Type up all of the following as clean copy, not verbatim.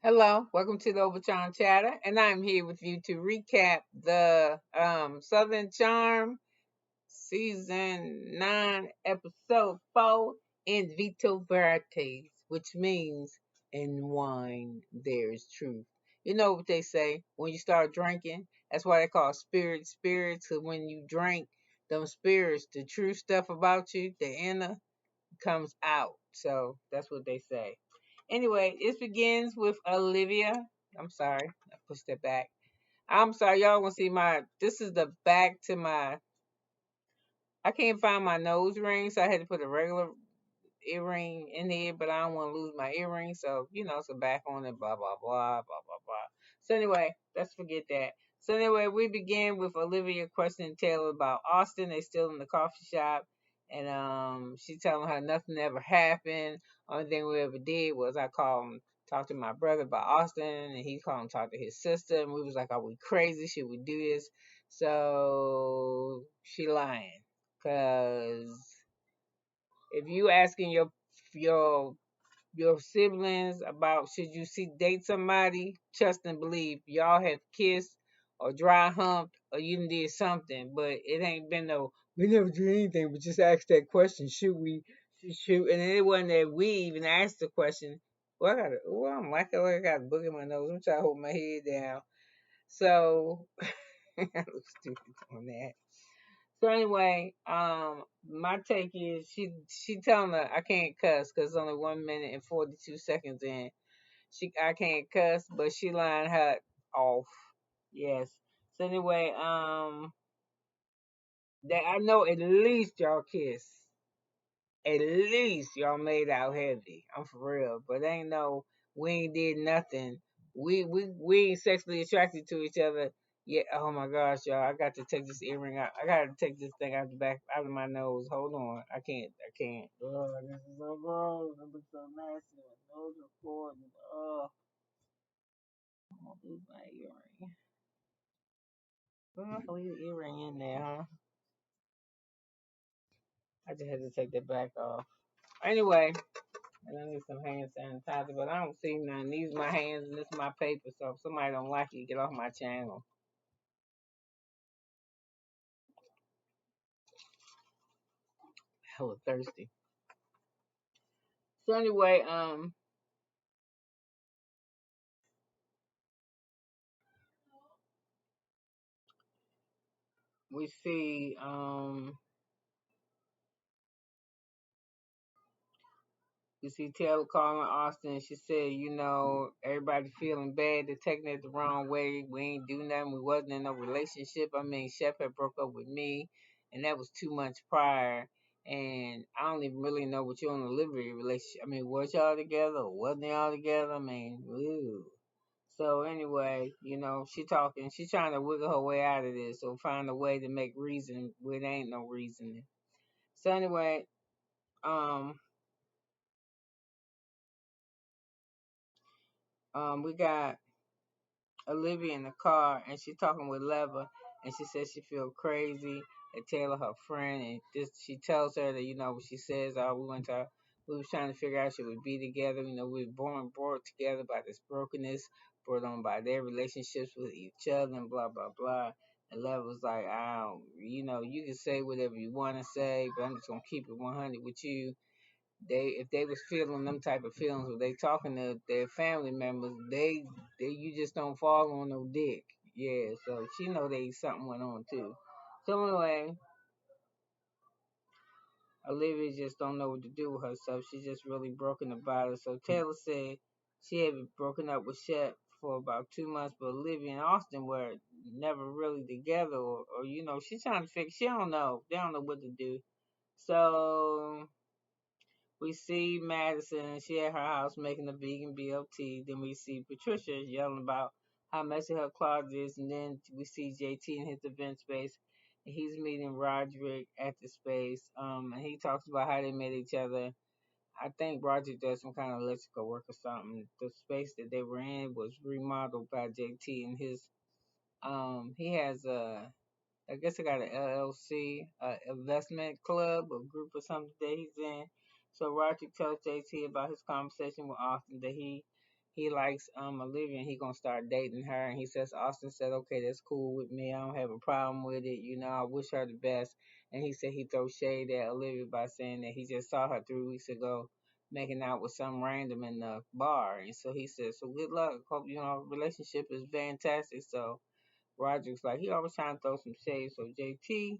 Hello, welcome to the Overtime Chatter, and I'm here with you to recap the Southern Charm Season 9, Episode 4 in Vito Vertis, which means in wine there's truth. You know what they say, when you start drinking, that's why they call spirits, because when you drink them spirits, the true stuff about you, the inner, comes out. So that's what they say. Anyway, it begins with Olivia. I'm sorry, I pushed it back. I'm sorry, y'all want to see my. This is the back to my. I can't find my nose ring, so I had to put a regular earring in here, but I don't want to lose my earring, so it's a back on it. Blah blah blah blah blah blah. So anyway, let's forget that. So anyway, we begin with Olivia questioning Taylor about Austen. They still in the coffee shop, and she telling her nothing ever happened. Only thing we ever did was I called him, talked to my brother about Austen, and he called him, talk to his sister, and we was like, are we crazy? Should we do this? So she lying, cause if you asking your your siblings about should you see date somebody, trust and believe y'all have kissed or dry humped or you done did something, but it ain't been no we never did anything but just ask that question, shoot, and it wasn't that we even asked the question. Well, I'm like, oh, I got a book in my nose. I'm trying to hold my head down. So I look stupid on that. So anyway, my take is she telling her I can't cuss because it's only 1 minute and 42 seconds in. I can't cuss, but she lying her off. Yes. So anyway, that I know at least y'all kiss. At least y'all made out heavy. I'm for real, but ain't no we ain't did nothing. We ain't sexually attracted to each other. Yeah. Oh my gosh, y'all! I got to take this earring out. I got to take this thing out the back out of my nose. Hold on, I can't. I can't. Oh, this is so gross. It looks so nasty. My nose is recording. Oh, I'm gonna lose my earring. Well, I'm gonna leave the earring in there, huh? I just had to take that back off. Anyway, and I need some hand sanitizer, but I don't see none. These my hands and this is my paper, so if somebody don't like it, get off my channel. Hella thirsty. So anyway, we see Taylor calling Austin. She said, everybody feeling bad. They're taking it the wrong way. We ain't do nothing. We wasn't in no relationship. I mean, Shep had broke up with me, and that was 2 months prior. And I don't even really know what you on the delivery relationship. I mean, was y'all together or wasn't y'all together? I mean, ooh. So anyway, she talking. She trying to wiggle her way out of this or find a way to make reason where there ain't no reasoning. So anyway, um, we got Olivia in the car and she talking with Leva and she says she feel crazy and Taylor her friend and this she tells her that what she says we was trying to figure out should we be together, we were born brought together by this brokenness brought on by their relationships with each other and blah blah blah. And Leva was like, I don't, you can say whatever you want to say, but I'm just gonna keep it 100 with you. If they was feeling them type of feelings or they talking to their family members, they you just don't fall on no dick. Yeah, so she know they something went on too. So anyway, Olivia just don't know what to do with herself. She's just really broken about it. So Taylor said she had been broken up with Shep for about 2 months, but Olivia and Austin were never really together, or she's trying to fix. She don't know. They don't know what to do. So we see Madison, she at her house making a vegan BLT. Then we see Patricia yelling about how messy her closet is. And then we see JT in his event space. And he's meeting Roderick at the space. And he talks about how they met each other. I think Roderick does some kind of electrical work or something. The space that they were in was remodeled by JT and he has I guess I got an LLC, investment club or group or something that he's in. So Roger tells JT about his conversation with Austin that he he likes Olivia and he gonna start dating her. And he says Austin said, okay, that's cool with me. I don't have a problem with it. You know, I wish her the best. And he said he throws shade at Olivia by saying that he just saw her 3 weeks ago making out with some random in the bar. And so he said, so good luck. Hope relationship is fantastic. So Roger's like, he always trying to throw some shade. So JT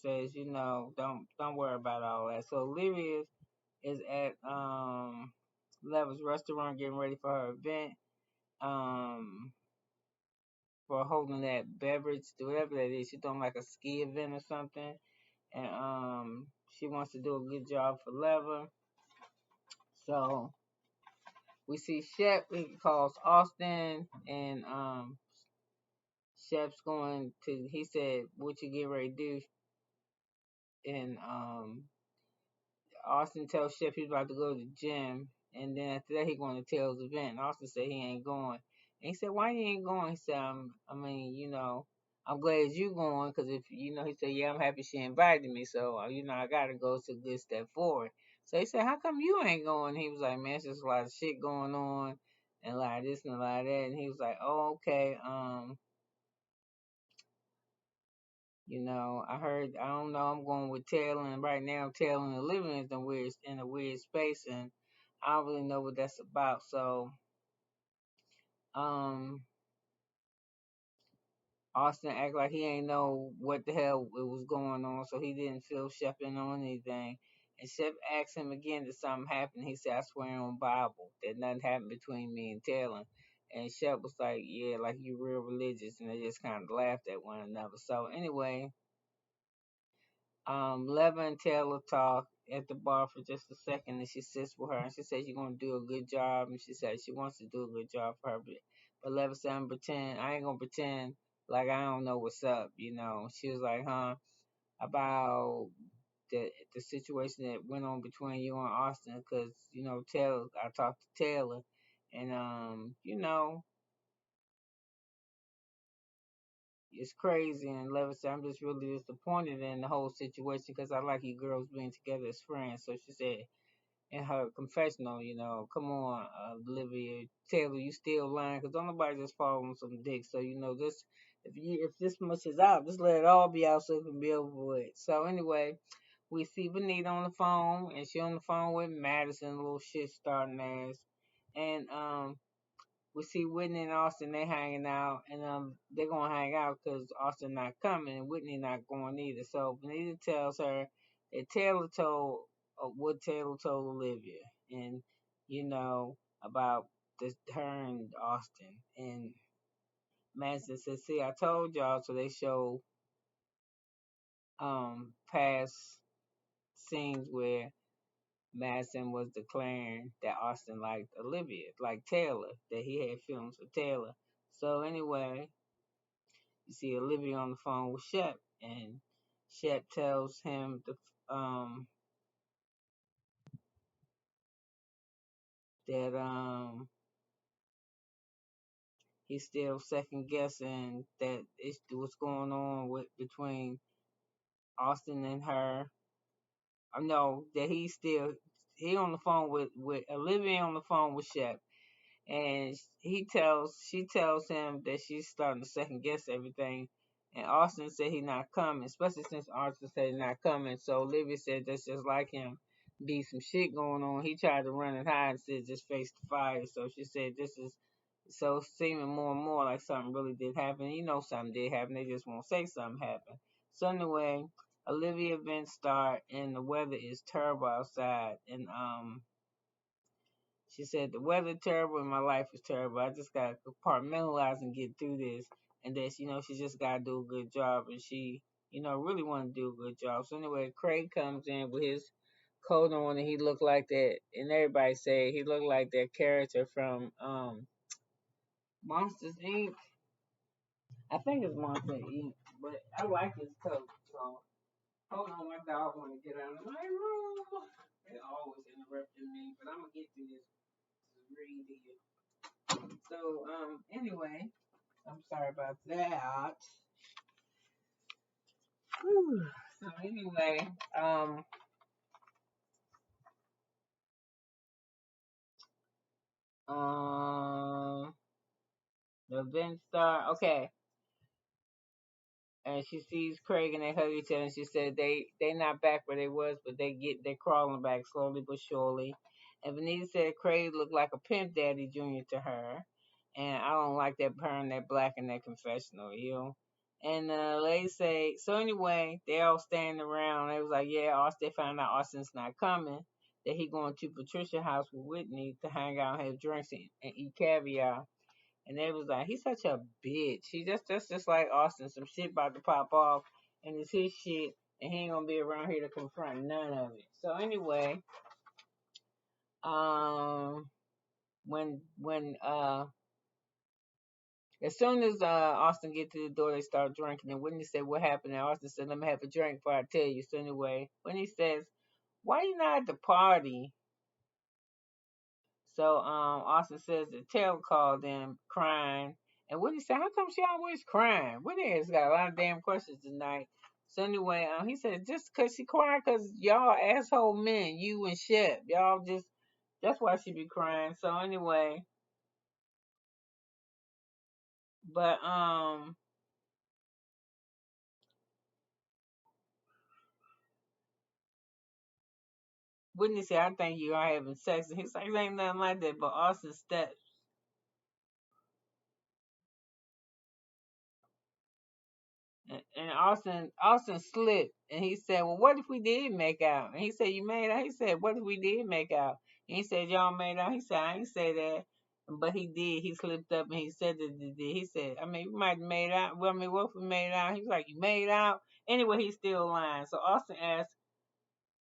says, don't worry about all that. So Olivia is at Leva's restaurant getting ready for her event. For holding that beverage, whatever that is. She's doing like a ski event or something. And she wants to do a good job for Leva. So we see Shep, he calls Austen, and Shep's going to, he said, what you get ready to do? And Austin tells Shep he's about to go to the gym, and then after that he going to Taylor's event. And Austin said he ain't going. And he said, "Why you ain't going?" He said, I'm glad you going, because if he said, "Yeah, I'm happy she invited me, so I gotta go. It's a good step forward." So he said, "How come you ain't going?" He was like, "Man, it's just a lot of shit going on, and a lot of this and a lot of that." And he was like, "Oh, okay. I heard, I don't know, I'm going with Taylor, and right now Taylor and the living is in a weird space, and I don't really know what that's about." So, um, Austin act like he ain't know what the hell it was going on, so he didn't feel Shep in on anything. And Shep asked him again that something happened. He said, "I swear on Bible that nothing happened between me and Taylor." And Shep was like, "Yeah, like you real religious," and they just kind of laughed at one another. So anyway, Leva and Taylor talk at the bar for just a second, and she sits with her, and she says she's gonna do a good job, and she said she wants to do a good job for her, but Leva said, I ain't gonna pretend like I don't know what's up." She was like, "Huh, about the situation that went on between you and Austin, because Taylor, I talked to Taylor, and it's crazy." And Leva said, "I'm just really disappointed in the whole situation because I like you girls being together as friends." So she said in her confessional, "Come on, Olivia, Taylor, you still lying, because don't nobody just fall on some dick. So, this, if this much is out, just let it all be out so it can be over with." So anyway, we see Benita on the phone, and she on the phone with Madison, a little shit starting ass. And we see Whitney and Austin, they hanging out, and they're gonna hang out because Austin not coming and Whitney not going either. So Benita tells her that Taylor told what Taylor told Olivia, and about her and Austin. And Madison says, "See, I told y'all." So they show past scenes where Madison was declaring that Austin liked Olivia, like Taylor, that he had feelings for Taylor. So anyway, you see Olivia on the phone with Shep, and Shep tells him that he's still second guessing that it's what's going on between Austin and her. I know that he on the phone with Olivia on the phone with Shep, and she tells him that she's starting to second guess everything. And Austin said he's not coming, especially since Austin said he's not coming. So Olivia said that's just like him. Be some shit going on. He tried to run and hide and said just face the fire. So she said this is so seeming more and more like something really did happen. Something did happen. They just won't say something happened. So anyway, Olivia events start and the weather is terrible outside. And she said, "The weather terrible and my life is terrible. I just got to compartmentalize and get through this." And that, she just got to do a good job. And she, really want to do a good job. So anyway, Craig comes in with his coat on and he looked like that. And everybody say he looked like that character from Monsters Inc. I think it's Monsters Inc. But I like his coat. So hold on, my dog want to get out of my room. They always interrupting me. But I'm going to get through this read here. So, anyway, I'm sorry about that. Whew. So anyway, event star. Okay, and she sees Craig and they hug each other. And she said they not back where they was, but they're crawling back slowly but surely. And Vanita said Craig looked like a pimp daddy junior to her, and I don't like that perm, that black, and that confessional, you know. And lady say so. Anyway, they all standing around. They was like, yeah, Austin. They found out Austin's not coming. That he going to Patricia's house with Whitney to hang out, and have drinks, and eat caviar. And they was like, he's such a bitch. He just like Austin. Some shit about to pop off, and it's his shit, and he ain't gonna be around here to confront none of it. So anyway, um, when as soon as Austin get to the door, they start drinking. And Whitney said, "What happened?" And Austin said, "Let me have a drink before I tell you." So anyway, Whitney says, "Why you not at the party?" So Austin says that Taylor called them crying. And Woody said, how come she always crying? Woody has got a lot of damn questions tonight. So anyway, he said, just because she crying because y'all asshole men, you and Shep. Y'all just, that's why she be crying. So anyway, but Whitney said, I think you are having sex. And he's like, it ain't nothing like that. But Austin stepped. And Austin slipped, and he said, "Well, what if we did make out?" And he said, "You made out." He said, "What if we did make out?" And he said, "Y'all made out." He said, "I ain't say that." But he did. He slipped up and he said that he did. He said, "I mean, we might have made out. Well, I mean, what if we made out?" He was like, "You made out." Anyway, he's still lying. So Austin asked,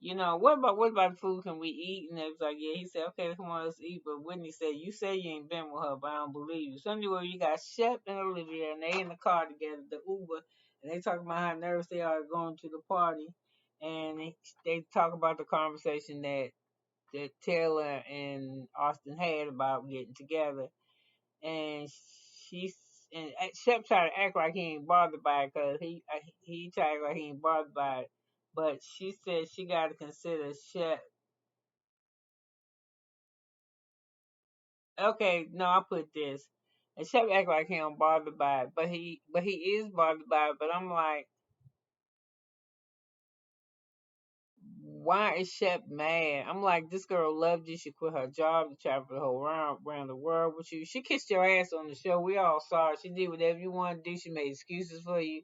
what about food can we eat? And they was like, yeah. He said, okay, come on, let's eat. But Whitney said, you say you ain't been with her, but I don't believe you. So anyway, you got Shep and Olivia, and they in the car together, the Uber, and they talk about how nervous they are going to the party, and they talk about the conversation that Taylor and Austin had about getting together, and she's and Shep tried to act like he ain't bothered by it because he tried to act like he ain't bothered by it, but she said she got to consider Shep. Okay, no, I put this. And Shep act like he don't bothered by it, but he is bothered by it. But I'm like, why is Shep mad? I'm like, this girl loved you. She quit her job to travel the whole around the world with you. She kissed your ass on the show. We all saw it. She did whatever you wanted to do. She made excuses for you.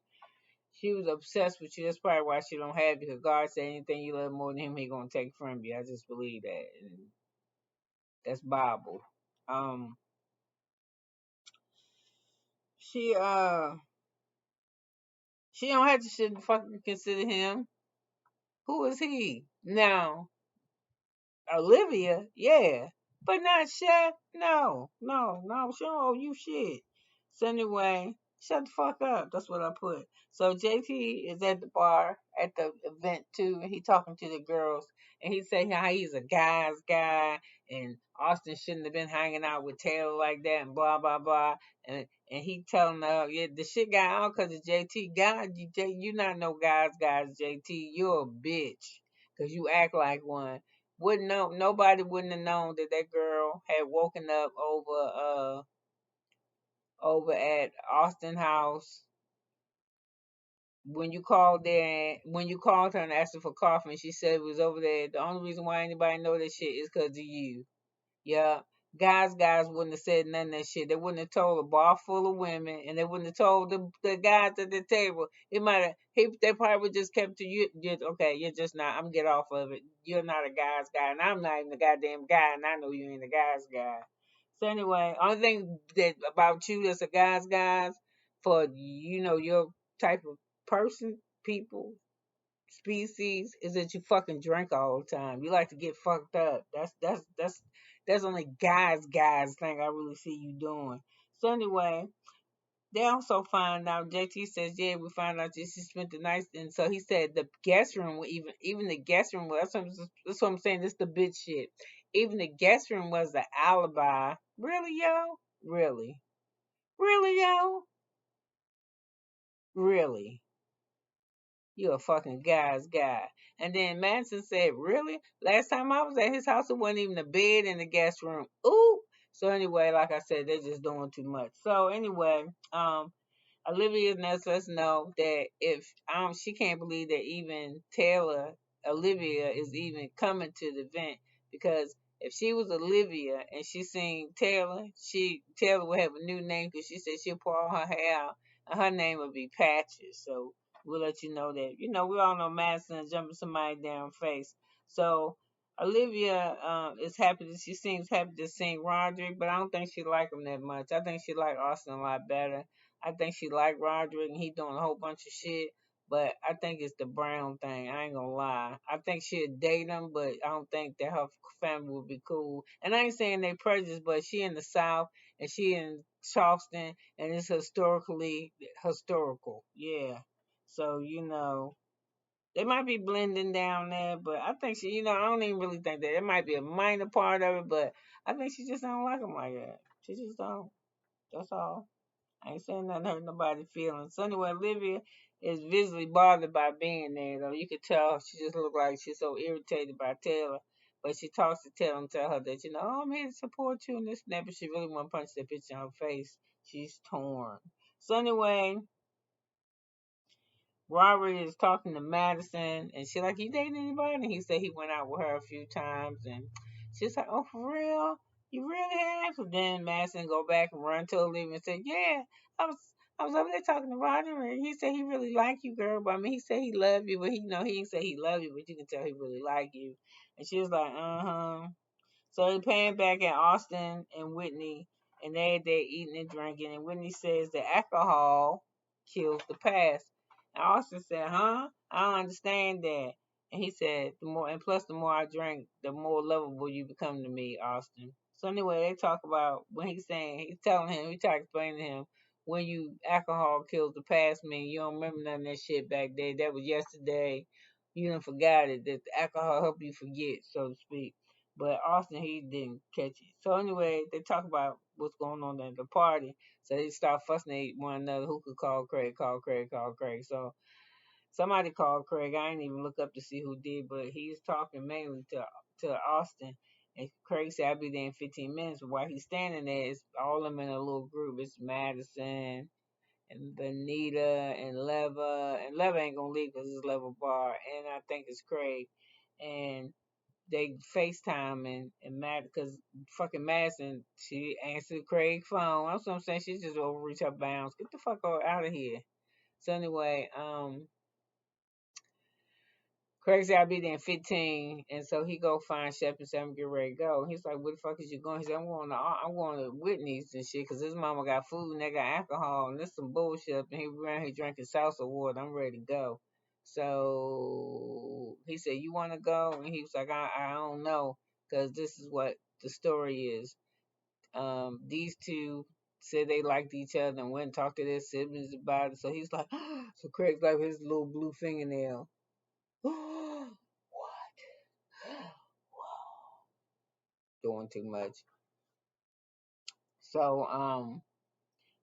She was obsessed with you. That's probably why she don't have you. Because God said anything you love more than him, he gonna take from you. I just believe that. And that's Bible. Um, she she don't have to shouldn't fucking consider him. Who is he? Now, Olivia, yeah. But not Chef. No, no, no. She don't owe you shit. So anyway, shut the fuck up. That's what I put. So JT is at the bar at the event too, and he talking to the girls, and he say how he's a guy's guy, and Austin shouldn't have been hanging out with Taylor like that, and blah blah blah. And he telling her, yeah, the shit got out because of JT. God, you not no guys, JT. You're a bitch because you act like one. Wouldn't know nobody wouldn't have known that that girl had woken up over at Austin House when you called her and asked her for coffee and she said it was over there. The only reason why anybody know that shit is because of you. Yeah. Guys wouldn't have said none of that shit. They wouldn't have told a bar full of women, and they wouldn't have told the guys at the table. It might have. They probably would just kept to you. Okay, you're just not. I'm get off of it. You're not a guy's guy, and I'm not even a goddamn guy, and I know you ain't a guy's guy. So anyway, only thing that about you that's a guy's for your type of person, people, species is that you fucking drink all the time. You like to get fucked up. That's only guys thing I really see you doing. So anyway, they also find out. JT says, yeah, we found out that she spent the night, and so he said the guest room, even the guest room. That's what I'm saying. This the bitch shit. Even the guest room was the alibi. Really, yo? Really? Really, yo? Really? You a fucking guy's guy. And then Manson said, really? Last time I was at his house, it wasn't even a bed in the guest room. Ooh. So anyway, like I said, they're just doing too much. So anyway, Olivia lets us know that if she can't believe that even Olivia is even coming to the event, because if she was Olivia and she seen Taylor would have a new name, because she said she'll pull all her hair out and her name would be Patches. So we'll let you know that. We all know Madison jumping somebody down face. So Olivia is happy that she seems happy to see Roderick, but I don't think she like him that much. I think she like Austen a lot better. I think she like Roderick and he doing a whole bunch of shit. But I think it's the Brown thing. I ain't gonna lie. I think she'd date him, but I don't think that her family would be cool. And I ain't saying they prejudice, but she in the South and she in Charleston and it's historically historical. Yeah. So, they might be blending down there, but I think I don't even really think that. It might be a minor part of it, but I think she just don't like him like that. She just don't. That's all. I ain't saying nothing hurt nobody's feelings. So anyway, Olivia is visibly bothered by being there, though. You could tell she just looked like she's so irritated by Taylor. But she talks to Taylor and tell her that, oh, I'm here to support you and this and that, but she really want to punch that bitch in her face. She's torn. So anyway, Robert is talking to Madison, and she like, you dating anybody? And he said he went out with her a few times, and she's like, oh, for real? You really have? And then Madison go back and run to Olivia and say, yeah, I was I was over there talking to Roger, and he said he really like you, girl. But I mean, he said he love you, but he didn't say he love you, but you can tell he really like you. And she was like, uh-huh. So they pan back at Austen and Whitney, and they're eating and drinking. And Whitney says that alcohol kills the past. And Austen said, "Huh? I don't understand that." And he said, and plus the more I drink, the more lovable you become to me, Austen. So anyway, they talk about when he's telling him, he tried to explain to him when alcohol kills the past, mean you don't remember none of that shit back there. That was yesterday. You done forgot it. That the alcohol help you forget, so to speak. But Austin, he didn't catch it. So anyway, they talk about what's going on at the party. So they start fussing at one another. Who could call Craig? Call Craig. Call Craig. So somebody called Craig. I didn't even look up to see who did, but he's talking mainly to Austin. And Craig said, I'll be there in 15 minutes. But while he's standing there, it's all of them in a little group. It's Madison and Benita and Leva. And Leva ain't going to leave because it's Leva Bar. And I think it's Craig. And they FaceTime and Matt, because fucking Madison, she answered Craig's phone. That's what I'm saying. She just overreach her bounds. Get the fuck out of here. So anyway, Craig said I'll be there in 15, and so he go find Shep and say I'm getting ready to go. He's like, "Where the fuck is you going?" He said, I'm going to Whitney's and shit, cause his mama got food and they got alcohol and this some bullshit. And he around here drinking salsa water. I'm ready to go. So he said, "You want to go?" And he was like, I don't know, cause this is what the story is. These two said they liked each other and went and talked to their siblings about it. So he's like, so Craig's like his little blue fingernail. Doing too much. So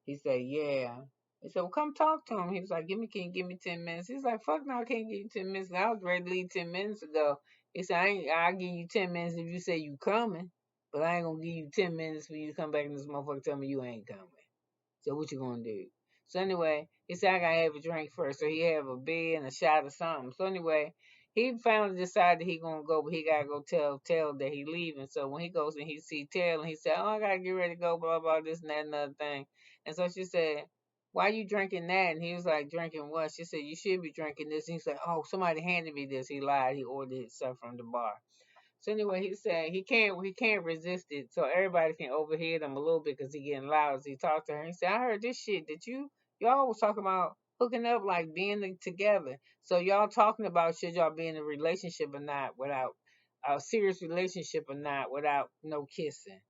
he said, yeah. He said, well, come talk to him. He was like, can you give me 10 minutes? He's like, fuck no, I can't give you 10 minutes. I was ready to leave 10 minutes ago. He said, I'll give you 10 minutes if you say you coming, but I ain't gonna give you 10 minutes for you to come back and this motherfucker tell me you ain't coming. So what you gonna do? So anyway, he said I gotta have a drink first. So he have a beer and a shot or something. So anyway, he finally decided he gonna go, but he gotta go tell that he leaving. So when he goes and he see Taylor, and he said, "Oh, I gotta get ready to go, blah blah this and that and other thing." And so she said, "Why you drinking that?" And he was like, "Drinking what?" She said, "You should be drinking this." And he said, "Oh, somebody handed me this." He lied. He ordered stuff from the bar. So anyway, he said he can't resist it, so everybody can overhear him a little bit because he getting loud as he talked to her. He said, "I heard this shit that y'all was talking about hooking up, like being together. So y'all talking about should y'all be in a relationship or not without a serious relationship or not without no kissing."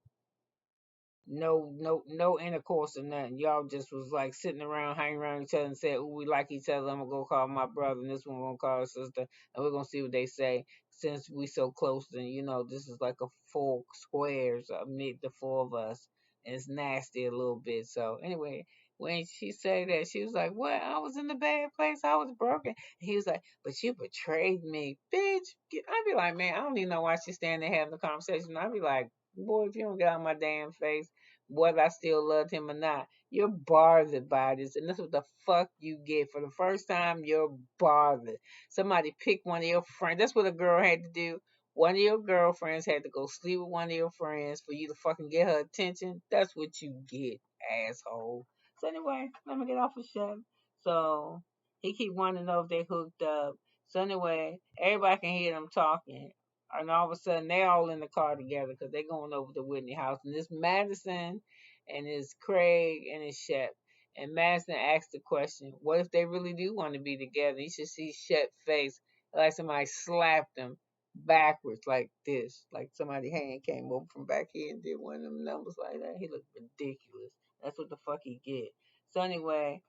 No intercourse or nothing. Y'all just was like sitting around, hanging around each other and said, "Oh, we like each other. I'm gonna go call my brother, and this one gonna call his sister, and we're gonna see what they say. Since we so close, then this is like a four squares, meet the four of us, and it's nasty a little bit." So anyway, when she said that, she was like, "What? I was in the bad place. I was broken." And he was like, "But you betrayed me, bitch." I'd be like, man, I don't even know why she's standing there having the conversation. I'd be like, Boy, if you don't get out of my damn face, whether I still loved him or not, you're bothered by this. And that's what the fuck you get. For the first time, you're bothered. Somebody pick one of your friends. That's what a girl had to do. One of your girlfriends had to go sleep with one of your friends for you to fucking get her attention. That's what you get, asshole. So anyway, let me get off of Chef. So he keep wanting to know if they hooked up. So anyway, everybody can hear them talking. And all of a sudden, they all in the car together because they're going over to Whitney house. And it's Madison and it's Craig and it's Shep. And Madison asked the question, what if they really do want to be together? You should see Shep's face like somebody slapped him backwards like this. Like somebody's hand came over from back here and did one of them numbers like that. He looked ridiculous. That's what the fuck he get. So anyway,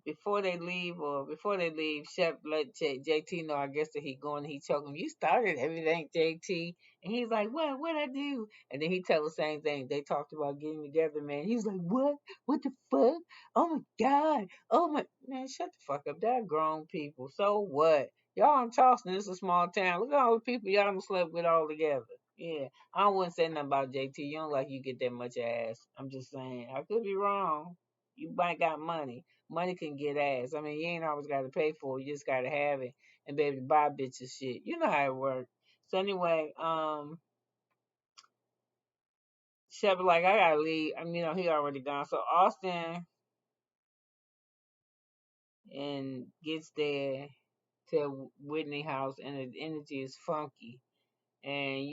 before they leave, Shep let JT know, I guess, that he going. He told him, "You started everything, JT," and he's like, "What I do?" And then he tell the same thing. They talked about getting together, man. He's like, "What? What the fuck? Oh my god! Oh my man, shut the fuck up. They're grown people. So what? Y'all in Charleston, it's a small town. Look at all the people y'all done slept with all together." Yeah, I wouldn't say nothing about JT. You don't like you get that much ass. I'm just saying. I could be wrong. You might got money. Money can get ass. I mean, you ain't always got to pay for it. You just got to have it and be able to buy bitches shit. You know how it works. So anyway, Shep was like, I gotta leave. I mean, he already gone. So Austen and gets there to Whitney house, and the energy is funky. And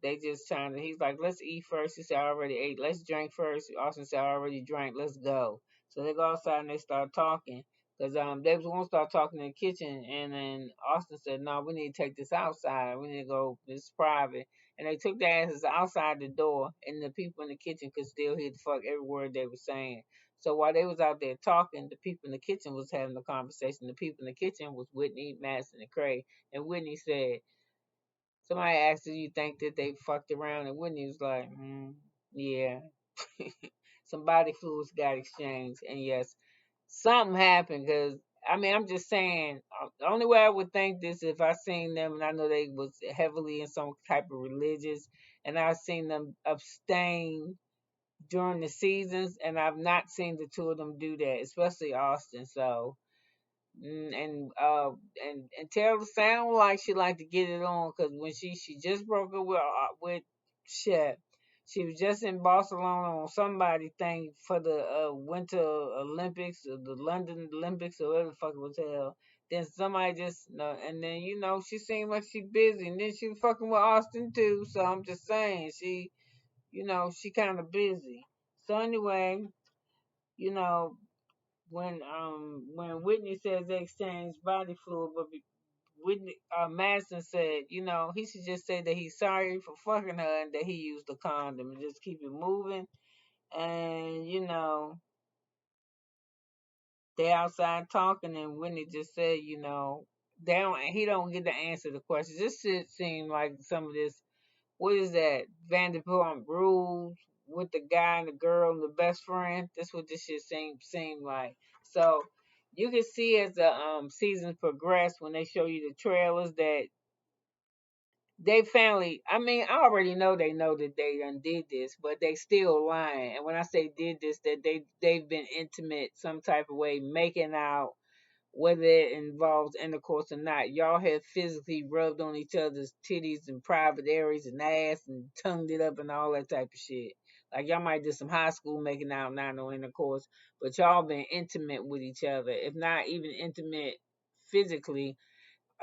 they just trying to. He's like, let's eat first. He said, I already ate. Let's drink first. Austin said, I already drank. Let's go. So they go outside and they start talking. Cause they was gonna start talking in the kitchen, and then Austin said, "No, we need to take this outside. We need to go. This is private." And they took their asses outside the door, and the people in the kitchen could still hear the fuck every word they were saying. So while they was out there talking, the people in the kitchen was having a conversation. The people in the kitchen was Whitney, Madison, and Craig. And Whitney said, somebody asked, "Do you think that they fucked around?" And Whitney was like, "Yeah." Some body fluids got exchanged, and yes, something happened. Cause I mean, I'm just saying, the only way I would think this if I seen them, and I know they was heavily in some type of religious, and I seen them abstain during the seasons, and I've not seen the two of them do that, especially Austin. So Mm, and Taylor sound like she like to get it on because when she just broke up with Shep, she was just in Barcelona on somebody thing for the Winter Olympics or the London Olympics or whatever the fuck it was held. Then somebody just no, and then she seemed like she busy, and then she was fucking with Austin too. So I'm just saying she kind of busy. So anyway, you know when Whitney says they exchanged body fluid, but Whitney Madison said, he should just say that he's sorry for fucking her and that he used a condom and just keep it moving. And they outside talking, and Whitney just said, he don't get to answer the questions. This shit seemed like some of this. What is that? Vanderpump Rules with the guy and the girl and the best friend. That's what this shit seemed like. So you can see as the seasons progress when they show you the trailers that they finally. I mean, I already know they know that they done did this, but they still lying. And when I say did this, that they've been intimate some type of way, making out, whether it involves intercourse or not. Y'all have physically rubbed on each other's titties and private areas and ass and tongued it up and all that type of shit. Like y'all might do some high school making out, not no intercourse, but y'all been intimate with each other. If not even intimate physically,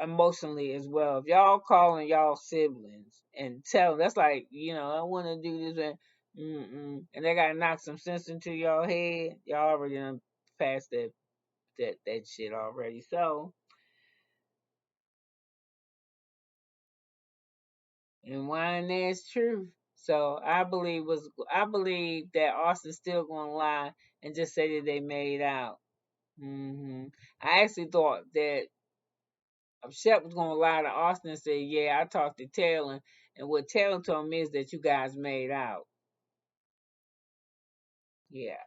emotionally as well. If y'all calling y'all siblings and tell that's like, I want to do this and they gotta knock some sense into y'all head, y'all already done passed that shit already. So, and wine that's truth. So I believe that Austin's still gonna lie and just say that they made out. I actually thought that Shep was gonna lie to Austin and say, "Yeah, I talked to Taylor, and what Taylor told me is that you guys made out." Yeah,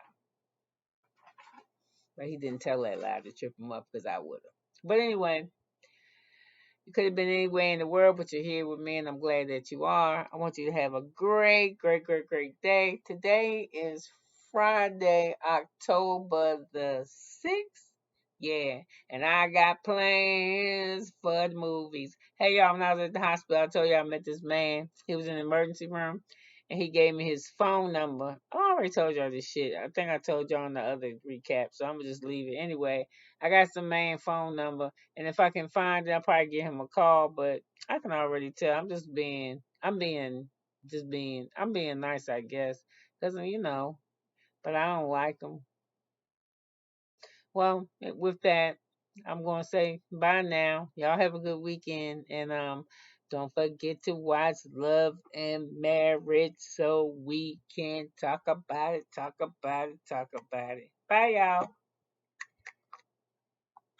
but he didn't tell that lie to trip him up because I would have. But anyway, You could have been anywhere in the world, but you're here with me, and I'm glad that you are. I want you to have a great, great, great, great day. Today is Friday, October the 6th. Yeah, and I got plans for the movies. Hey, y'all, when I was at the hospital, I told you I met this man. He was in the emergency room, and he gave me his phone number. I already told y'all this shit. I think I told y'all in the other recap, so I'm going to just leave it. Anyway, I got some man phone number. And if I can find it, I'll probably give him a call. But I can already tell. I'm being nice, I guess. Because, but I don't like him. Well, with that, I'm going to say bye now. Y'all have a good weekend. And don't forget to watch Love and Marriage so we can talk about it, talk about it, talk about it. Bye, y'all.